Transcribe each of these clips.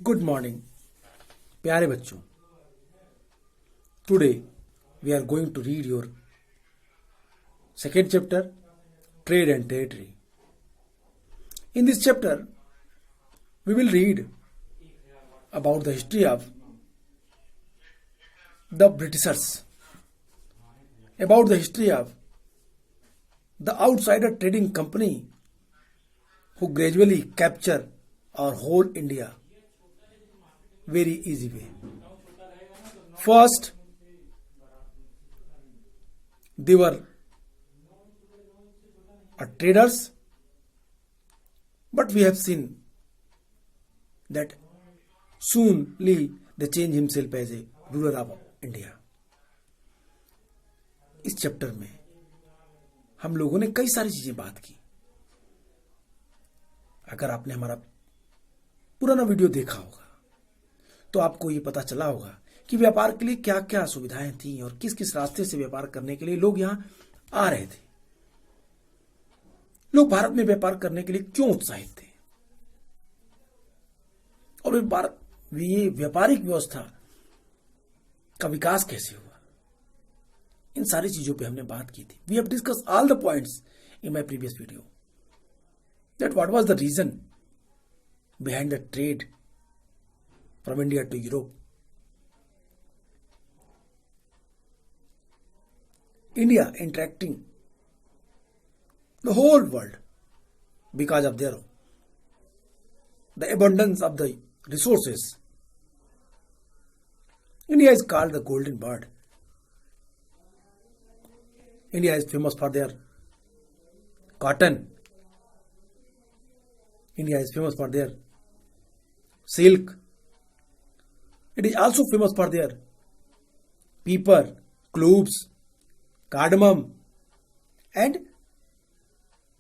Good morning प्यारे बच्चों. Today we are going to read your second chapter, Trade and Territory. In this chapter we will read about the history of the Britishers, about the history of the outsider trading company who gradually capture our whole India very easy way. First, they were traders, but we have seen that soonly they change himself as a ruler of India. इस chapter में हम लोगों ने कई सारी चीजें बात की. अगर आपने हमारा पुराना वीडियो देखा होगा तो आपको ये पता चला होगा कि व्यापार के लिए क्या क्या सुविधाएं थी और किस किस रास्ते से व्यापार करने के लिए लोग यहां आ रहे थे. लोग भारत में व्यापार करने के लिए क्यों उत्साहित थे और ये व्यापारिक व्यवस्था का विकास कैसे हुआ, इन सारी चीजों पे हमने बात की थी. We have discuss all the points in my previous video that what was the reason behind the trade from India to Europe. India interacting the whole world because of the abundance of the resources. India is called the golden bird. India is famous for their cotton. India is famous for their silk. It is also famous for their pepper, cloves, cardamom and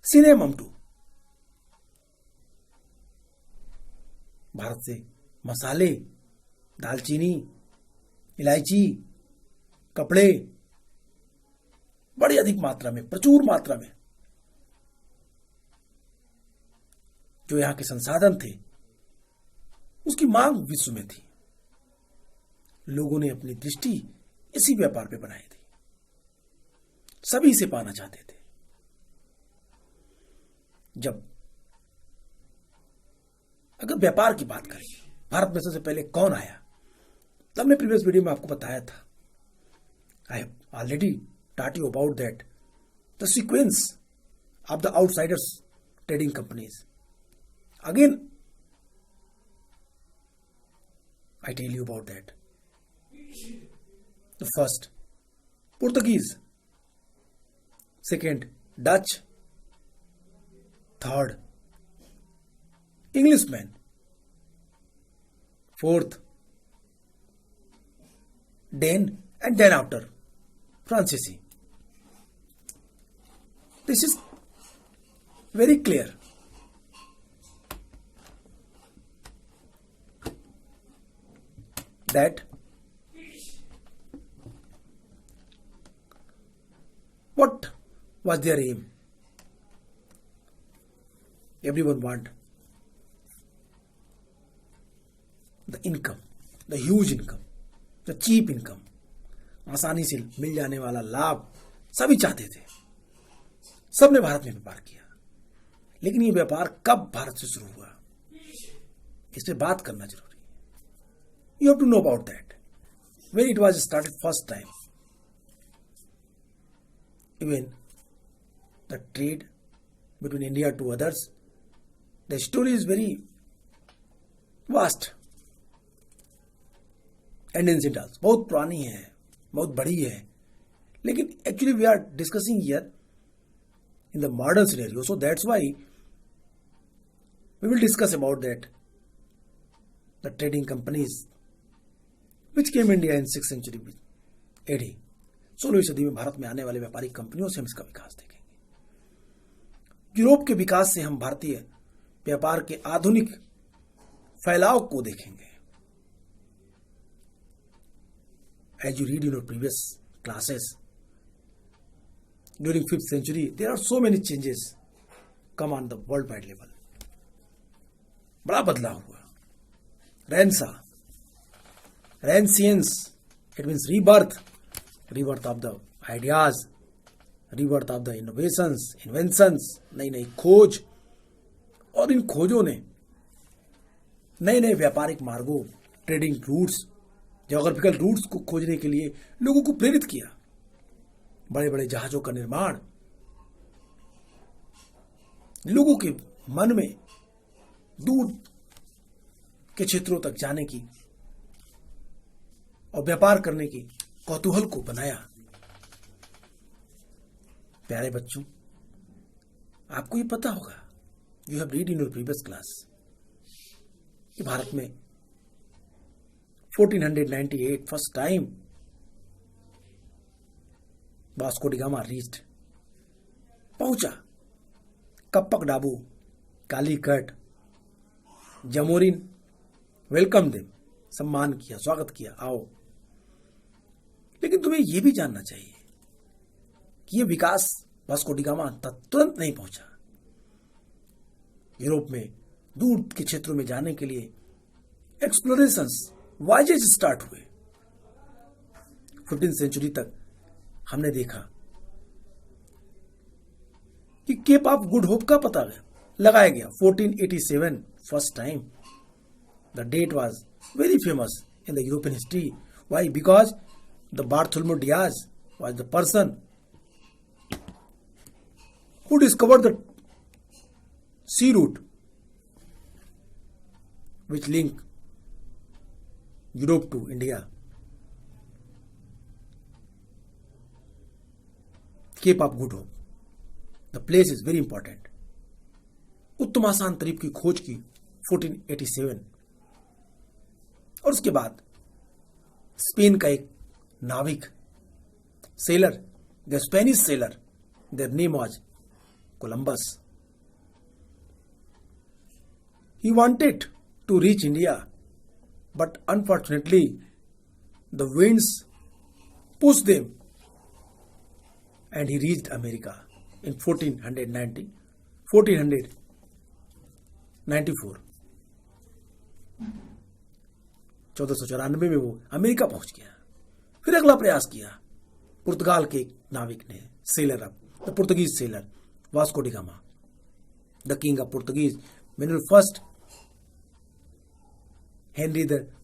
cinnamon too. Bharat से मसाले, दालचीनी, इलायची, कपड़े बड़ी अधिक मात्रा में, प्रचुर मात्रा में जो यहां के संसाधन थे उसकी मांग विश्व में थी. लोगों ने अपनी दृष्टि इसी व्यापार पे बनाई थी. सभी इसे पाना चाहते थे. जब अगर व्यापार की बात करें, भारत में सबसे पहले कौन आया, तब हमने प्रीवियस वीडियो में आपको बताया था. I have already taught you about that the sequence of the outsiders trading companies. Again I tell you about that. The first Portuguese, second Dutch, third Englishman, fourth Dane, and then after Francis. This is very clear. That what was their aim? Everyone want the income, the huge income, the cheap income. आसानी से मिल जाने वाला लाभ सभी चाहते थे. सबने भारत में व्यापार किया. लेकिन ये व्यापार कब भारत से शुरू हुआ, इस पे बात करना जरूरी है. You have to know about that. When it was started first time. Even the trade between India to others, the story is very vast and ancient also. बहुत पुरानी है, बहुत बड़ी है. लेकिन actually we are discussing here in the modern scenario, so that's why we will discuss about that, the trading companies which came India in 6th century AD. 16वीं सदी में भारत में आने वाले व्यापारिक कंपनियों से हम इसका विकास देखेंगे. यूरोप के विकास से हम भारतीय व्यापार के आधुनिक फैलाव को देखेंगे. As you read in your previous classes, during 5th century, there are so many changes come on the worldwide level. बड़ा बदलाव हुआ. Renaissance, renaissance, it means rebirth, rebirth of the ideas, rebirth of the innovations, inventions, नई नई खोज। और इन खोजों ने नए नए व्यापारिक मार्गों, ट्रेडिंग रूट्स, ज्योग्राफिकल रूट्स को खोजने के लिए लोगों को प्रेरित किया। बड़े बड़े जहाजों का निर्माण, लोगों के मन में दूर के क्षेत्रों तक जाने की और व्यापार करने की कौतूहल को बनाया। प्यारे बच्चों, आपको ये पता होगा, you have read in your previous class, कि भारत में 1498 first time Vasco D gamma reached, पहुंचा। कप्पक डाबू, कालीकट, जमोरिन वेलकम देम, सम्मान किया, स्वागत किया, आओ। लेकिन तुम्हें यह भी जानना चाहिए कि यह विकास वास्को डी गामा तुरंत नहीं पहुंचा। यूरोप में दूर के क्षेत्रों में जाने के लिए एक्सप्लोरेशंस, वॉयजेज स्टार्ट हुए। 15वीं सेंचुरी तक हमने देखा कि केप ऑफ गुड होप का पता लगाया गया। 1487 first time, the date was very famous in the European history. Why? Because the Bartholomew Dias was the person who discovered the sea route which link Europe to India. Cape of Good Hope. The place is very important. उत्तमासान द्वीप की खोज की 1487। और उसके बाद Spain का एक नाविक, seller, the Spanish seller, their name was Columbus. He wanted to reach India, but unfortunately the winds pushed them and he reached America in 1494. 1494 में वो अमेरिका पहुंच गया। फिर अगला प्रयास किया पुर्तगाल के एक नाविक ने, seller, the Portuguese seller Vasco D gamma, the king of Portuguese, Manuel I,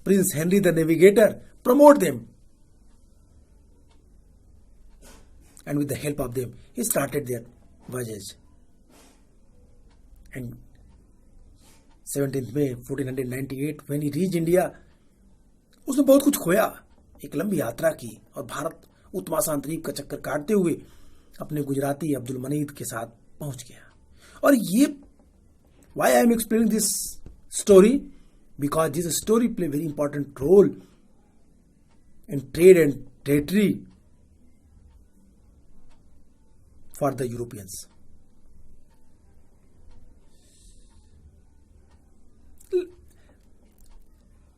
Prince Henry the Navigator, promote them, and with the help of them he started their voyage. And 17th May 1498 when he reached India, उसने बहुत कुछ खोया, एक लंबी यात्रा की और भारत उत्तमासान द्वीप का चक्कर काटते हुए अपने गुजराती अब्दुल मनीद के साथ पहुंच गया। और ये why I am explaining this story, because this story play very important role in trade and territory for the Europeans.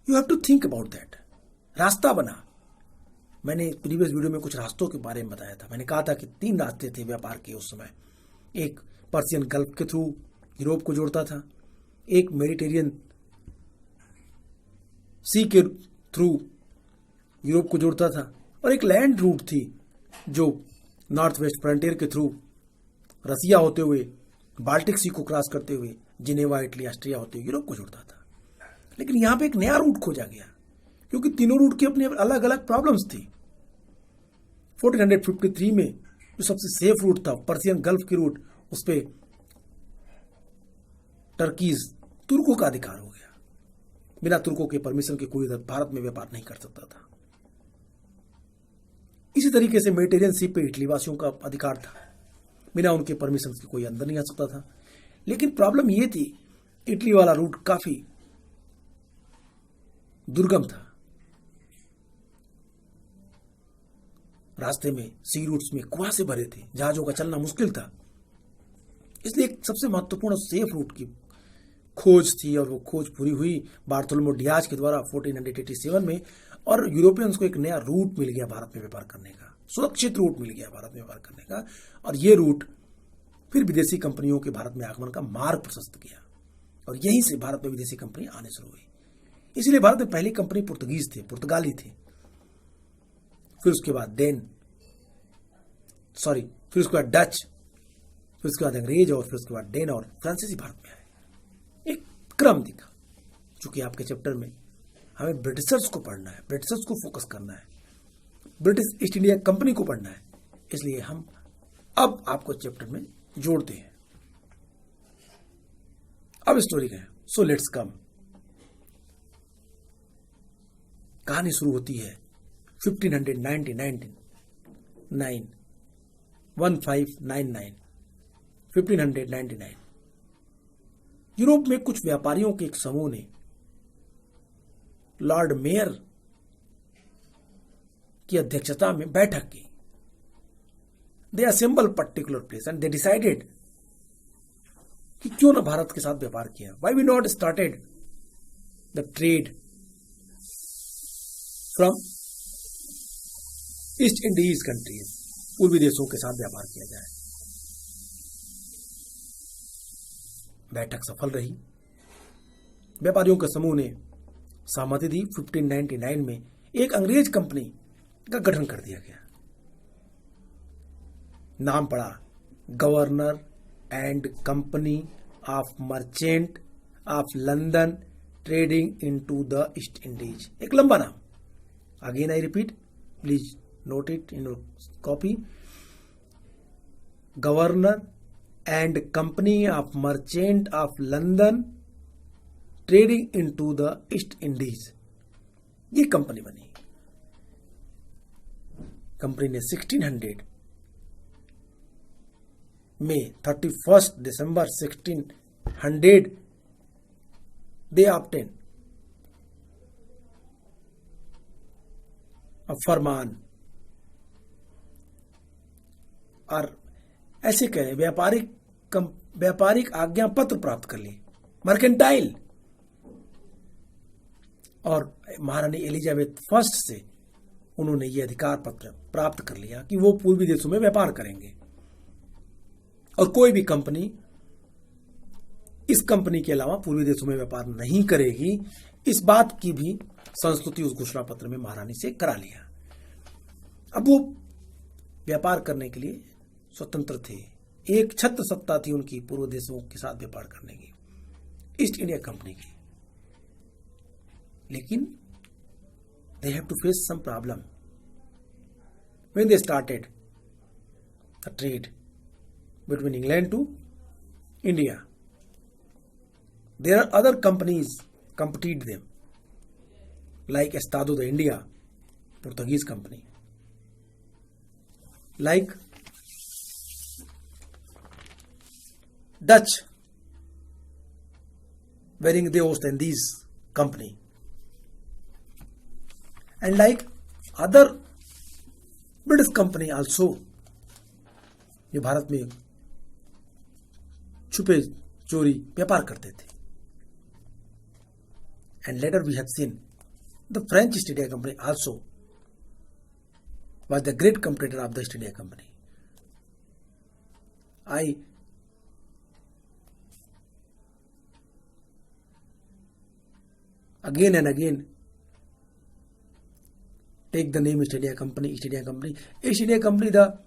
You have to think about that. रास्ता बना। मैंने प्रीवियस वीडियो में कुछ रास्तों के बारे में बताया था। मैंने कहा था कि 3 रास्ते थे व्यापार के उस समय। एक पर्शियन गल्फ के थ्रू यूरोप को जोड़ता था, एक मेडिटेरियन सी के थ्रू यूरोप को जोड़ता था, और एक लैंड रूट थी जो नॉर्थ वेस्ट फ्रंटियर के थ्रू रसिया होते हुए, बाल्टिक सी को क्रॉस करते हुए, जिनेवा, इटली, ऑस्ट्रिया होते हुए यूरोप को जोड़ता था। लेकिन यहां पे एक नया रूट खोजा गया, क्योंकि तीनों रूट की अपनी अलग अलग प्रॉब्लम्स थी। 1453 में जो सबसे सेफ रूट था, पर्शियन गल्फ की रूट, उस पे टर्कीज, तुर्कों का अधिकार हो गया। बिना तुर्कों के परमिशन के कोई भारत में व्यापार नहीं कर सकता था। इसी तरीके से मेडिटेरियन सी पे इटली वासियों का अधिकार था, बिना उनके परमिशन के कोई अंदर नहीं आ सकता था। लेकिन प्रॉब्लम यह थी, इटली वाला रूट काफी दुर्गम था। रास्ते में सी रूट्स में कुआसे भरे थे, जहाजों का चलना मुश्किल था। इसलिए एक सबसे महत्वपूर्ण सेफ रूट की खोज थी, और वो खोज पूरी हुई बार्थोलोमेव डियाज के द्वारा 1487 में। और यूरोपियंस को एक नया रूट मिल गया भारत में व्यापार करने का, सुरक्षित रूट मिल गया भारत में व्यापार करने का। और ये रूट फिर विदेशी कंपनियों के भारत में आगमन का मार्ग प्रशस्त किया, और यहीं से भारत में विदेशी कंपनी आने शुरू हुई। इसीलिए भारत में पहली कंपनी पुर्तगीज थे, पुर्तगाली थे, फिर उसके बाद फिर उसके बाद डच, फिर उसके बाद अंग्रेज, और फिर उसके बाद डेन और फ्रांसीसी भारत में आए। एक क्रम दिखा। चूंकि आपके चैप्टर में हमें ब्रिटिशर्स को पढ़ना है, ब्रिटिशर्स को फोकस करना है, ब्रिटिश ईस्ट इंडिया कंपनी को पढ़ना है, इसलिए हम अब आपको चैप्टर में जोड़ते हैं। अब स्टोरी का है, सो लेट्स कम। कहानी शुरू होती है 1599 यूरोप में कुछ व्यापारियों के एक समूह ने लॉर्ड मेयर की अध्यक्षता में बैठक की। They assemble particular place and they decided कि क्यों ना भारत के साथ व्यापार किया, why we not started the trade from East Indies countries, पूर्वी देशों के साथ व्यापार किया जाए। बैठक सफल रही। व्यापारियों के समूह ने सहमति दी। 1599 में एक अंग्रेज कंपनी का गठन कर दिया गया। नाम पड़ा governor and company of merchant of London trading into the east Indies. एक लंबा नाम, again I repeat, please note it in your copy. Governor and Company of Merchant of London Trading into the East Indies, ये company बनी। Company ने 1600 में 31 दिसंबर 1600 they obtained a फरमान, और ऐसे करें व्यापारिक आज्ञा पत्र प्राप्त कर ली, मर्केंटाइल, और महारानी एलिजाबेथ फर्स्ट से उन्होंने ये अधिकार पत्र प्राप्त कर लिया कि वो पूर्वी देशों में व्यापार करेंगे और कोई भी कंपनी इस कंपनी के अलावा पूर्वी देशों में व्यापार नहीं करेगी। इस बात की भी संस्तुति उस घोषणा पत्र में महारानी से करा लिया। अब वो व्यापार करने के लिए स्वतंत्र थे। एक छत्र सत्ता थी उनकी पूर्व देशों के साथ व्यापार करने की, ईस्ट इंडिया कंपनी की। लेकिन they have to face some problem when they started a trade between England to India. There are other companies competed them like Estado de India, Portuguese company, like Dutch Bering de Oost Indies company, and like other British company also, जो भारत में छुपे चोरी व्यापार करते थे। And later we have seen the French East India Company also was the great competitor of the East India Company. I again and again take the name East India Company, East India Company. East India Company, the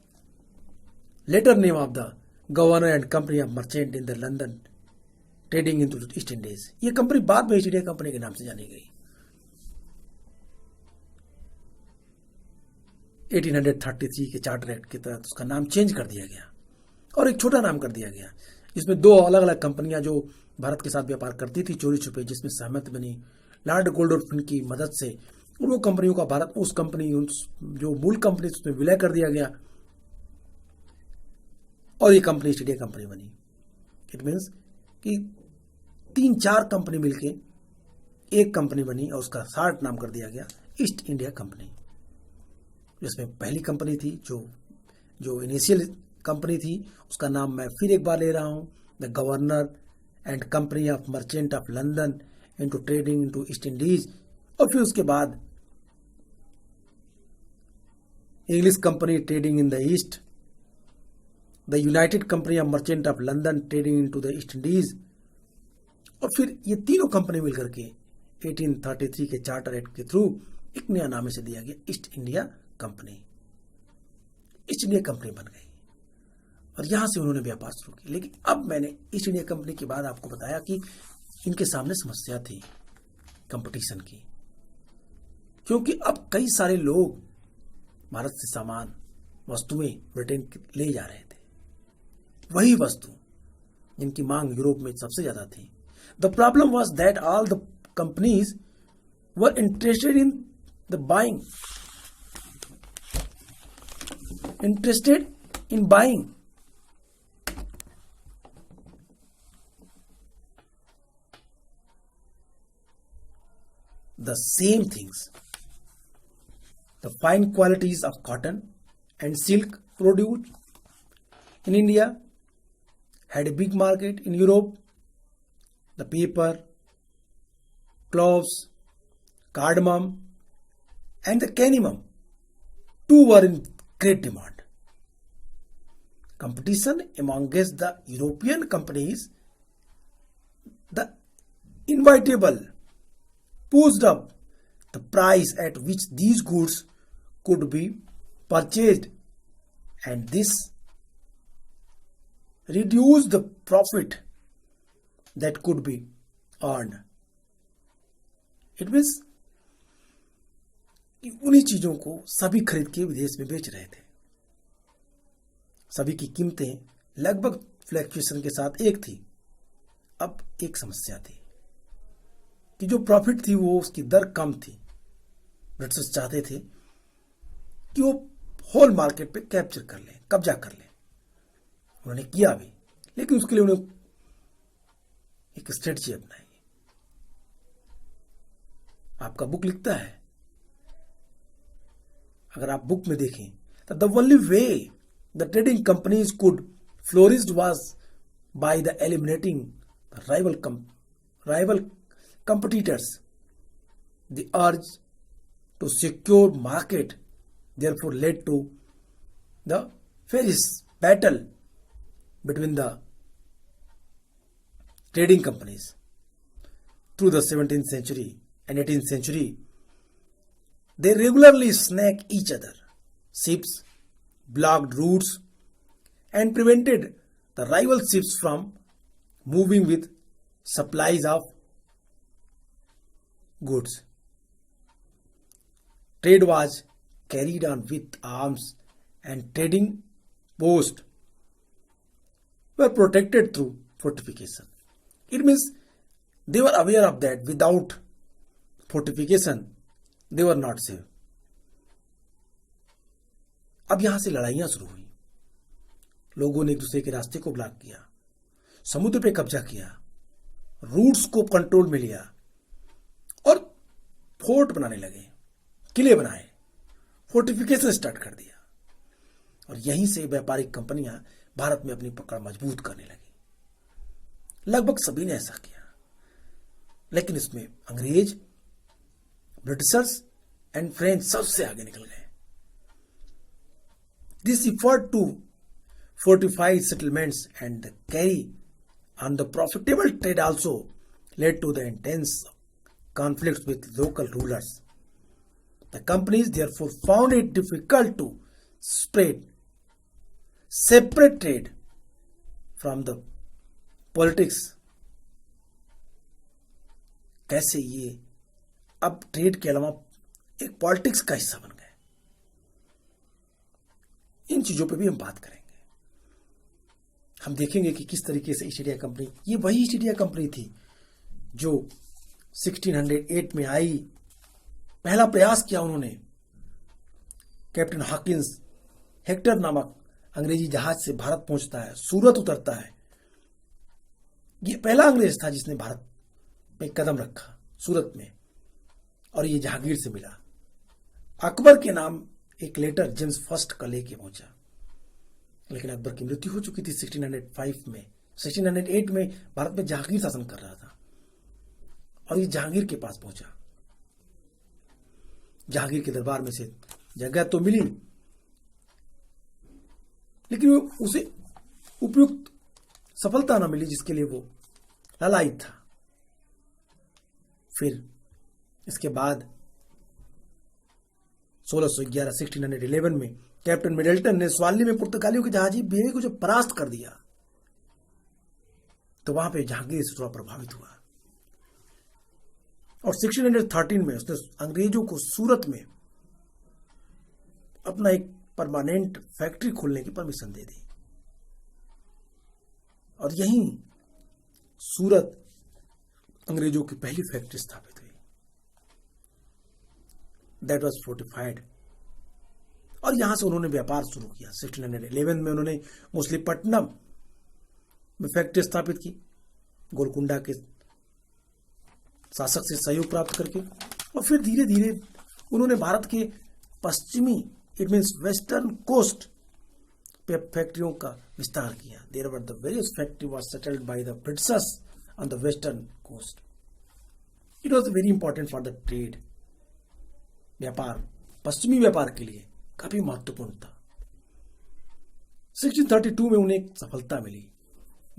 later name of the Governor and Company of Merchant in the London trading in east Indies. ये company बाद में east India company के नाम से जानी गई। 1833 के charter act के तहत उसका नाम चेंज कर दिया गया और एक छोटा नाम कर दिया गया, जिसमें दो अलग अलग कंपनियां जो भारत के साथ व्यापार करती थी चोरी छुपे, जिसमें सहमति बनी लॉर्ड गोल्डोर्फ की मदद से। और वो कंपनियों का भारत उस कंपनी जो मूल कंपनी उसमें विलय कर दिया गया और ये कंपनी ईस्ट इंडिया कंपनी बनी। इट मीन्स कि 3-4 कंपनी मिलके एक कंपनी बनी और उसका शार्ट नाम कर दिया गया ईस्ट इंडिया कंपनी। जिसमें पहली कंपनी थी जो इनिशियल कंपनी थी, उसका नाम मैं फिर एक बार ले रहा हूं, the governor and company of merchant of London into trading into east Indies. और फिर उसके बाद English company trading in the east, the United company of merchant of London trading into the east Indies. और फिर ये तीनों company मिलकर के 1833 के चार्टर एक्ट के थ्रू एक नया नाम इसे दिया गया, east India company. East India company बन गई और यहां से उन्होंने व्यापार शुरू किया। लेकिन अब मैंने ईस्ट इंडिया कंपनी के बाद आपको बताया कि इनके सामने समस्या थी कंपटीशन की, क्योंकि अब कई सारे लोग भारत से सामान, वस्तुएं ब्रिटेन ले जा रहे थे, वही वस्तु जिनकी मांग यूरोप में सबसे ज्यादा थी। The problem was that all the companies were interested in buying the same things. The fine qualities of cotton and silk produced in India had a big market in Europe. The pepper, cloves, cardamom and the cinnamon too were in great demand. Competition amongst the European companies, the inevitable, pushed up the price at which these goods could be purchased, and this reduced the profit that could be earned. It means उन्हीं चीजों को सभी खरीद के विदेश में बेच रहे थे। सभी की कीमतें लगभग फ्लैक्चुएशन के साथ एक थी। अब एक समस्या थी कि जो प्रॉफिट थी वो उसकी दर कम थी। ब्रिटिश चाहते थे कि वो होल मार्केट पे कैप्चर कर लें, कब्जा कर लें। उन्होंने किया भी, लेकिन उसके लिए उन्हें एक स्ट्रेटजी अपनाई। आपका बुक लिखता है, अगर आप बुक में देखें तो the only way the trading companies could flourish was by the eliminating rival competitors. The urge to secure market therefore led to the fierce battle between the trading companies. Through the 17th century and 18th century, they regularly snag each other. Ships blocked routes and prevented the rival ships from moving with supplies of goods. Trade was carried on with arms and trading posts were protected through fortification. It means they were aware of that without fortification they were not safe. अब यहां से लड़ाइयां शुरू हुई। लोगों ने एक दूसरे के रास्ते को ब्लॉक किया, समुद्र पे कब्जा किया, रूट्स को कंट्रोल में लिया और फोर्ट बनाने लगे, किले बनाए, फोर्टिफिकेशन स्टार्ट कर दिया। और यहीं से व्यापारिक कंपनियां भारत में अपनी पकड़ मजबूत करने लगी। लगभग सभी ने ऐसा किया, लेकिन इसमें अंग्रेज, ब्रिटिशर्स एंड फ्रेंच सबसे आगे निकल गए। This effort to fortify settlements and carry on the profitable trade also led to the intense conflicts with local rulers. The companies therefore found it difficult to separate trade from the politics. कैसे ये अब trade के अलावा एक politics का हिस्सा बन गए, इन चीजों पे भी हम बात करेंगे। हम देखेंगे कि किस तरीके से ईस्ट इंडिया कंपनी, ये वही ईस्ट इंडिया कंपनी थी जो 1608 में आई। पहला प्रयास किया उन्होंने। कैप्टन हॉकिंस हेक्टर नामक अंग्रेजी जहाज से भारत पहुंचता है, सूरत उतरता है। ये पहला अंग्रेज था जिसने भारत में कदम रखा, सूरत में, और ये जहांगीर से मिला। अकबर के नाम एक लेटर जेम्स फर्स्ट का लेके पहुंचा, लेकिन अकबर की मृत्यु हो चुकी थी 1605 में। 1608 में भारत में जहांगीर शासन कर रहा था और ये जहांगीर के पास पहुंचा। जहांगीर के दरबार में से जगह तो मिली, लेकिन उसे उपयुक्त सफलता न मिली जिसके लिए वो लालायित था। फिर इसके बाद 1611 1611 में कैप्टन मिडल्टन ने स्वाली में पुर्तगालियों की जहाजी बेड़े को जब परास्त कर दिया तो वहां पे जहांगीर से थोड़ा प्रभावित हुआ और 1613 में उसने अंग्रेजों को सूरत में अपना एक परमानेंट फैक्ट्री खोलने की परमिशन दे दी और यहीं सूरत अंग्रेजों की पहली फैक्ट्री स्थापित हुई। दैट वाज फोर्टिफाइड और यहां से उन्होंने व्यापार शुरू किया। 1611 में उन्होंने मुसलीपट्टनम में फैक्ट्री स्थापित की गोलकुंडा के शासक से सहयोग प्राप्त करके और फिर धीरे धीरे उन्होंने भारत के पश्चिमी इट मीन्स वेस्टर्न कोस्ट पे फैक्ट्रियों का विस्तार किया। There were the various factory was settled by the Britishers on the western coast. It was very important for the trade. व्यापार पश्चिमी व्यापार के लिए काफी महत्वपूर्ण था। 1632 में उन्हें सफलता मिली।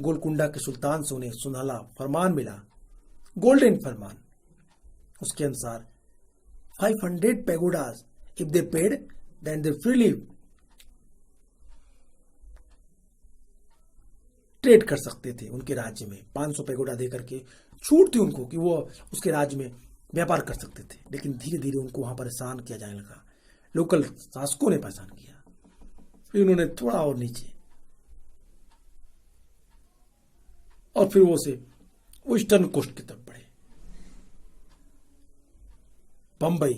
गोलकुंडा के सुल्तान से उन्हें सुनहला फरमान मिला, गोल्डन फरमान। उसके अनुसार 500 pagodas if they paid then they freely trade कर सकते थे। उनके राज्य में 500 पैगोडा देकर के छूट थी उनको कि वो उसके राज्य में व्यापार कर सकते थे, लेकिन धीरे धीरे उनको वहां परेशान किया जाने लगा। लोकल शासकों ने परेशान किया। फिर उन्होंने थोड़ा और नीचे और फिर वो से ईस्टर्न कोस्ट की तरफ बढ़े। बंबई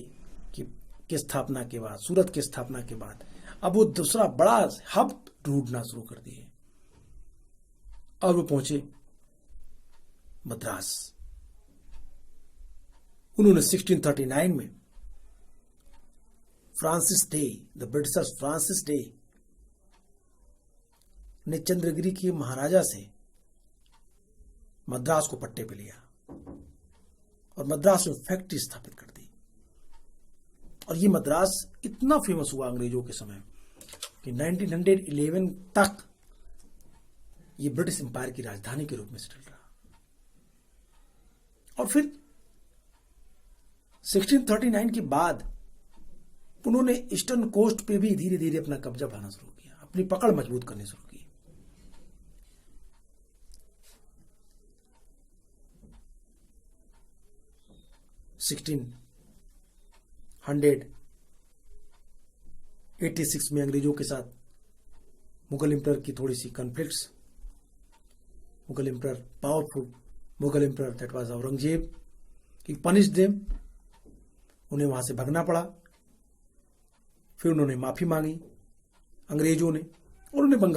की स्थापना के बाद, सूरत की स्थापना के बाद अब वो दूसरा बड़ा हब ढूंढना शुरू कर दिए और वो पहुंचे मद्रास। उन्होंने 1639 में Francis day, the Britishers Francis day ने चंद्रगिरी के महाराजा से मद्रास को पट्टे पे लिया और मद्रास में फैक्ट्री स्थापित कर दी। और ये मद्रास इतना फेमस हुआ अंग्रेजों के समय कि 1911 तक ये ब्रिटिश एम्पायर की राजधानी के रूप में सेटल रहा। और फिर 1639 के बाद उन्होंने ईस्टर्न कोस्ट पे भी धीरे धीरे अपना कब्जा बनाना शुरू किया, अपनी पकड़ मजबूत करनी शुरू की। सिक्सटीन 186 में अंग्रेजों के साथ मुगल एम्परर की थोड़ी सी conflicts. Mughal emperor, powerful Mughal emperor that was Aurangzeb, he punished them. उन्हें वहां से भगना पड़ा। फिर उन्होंने माफी मांगी अंग्रेजों ने और उन्हें बंगाल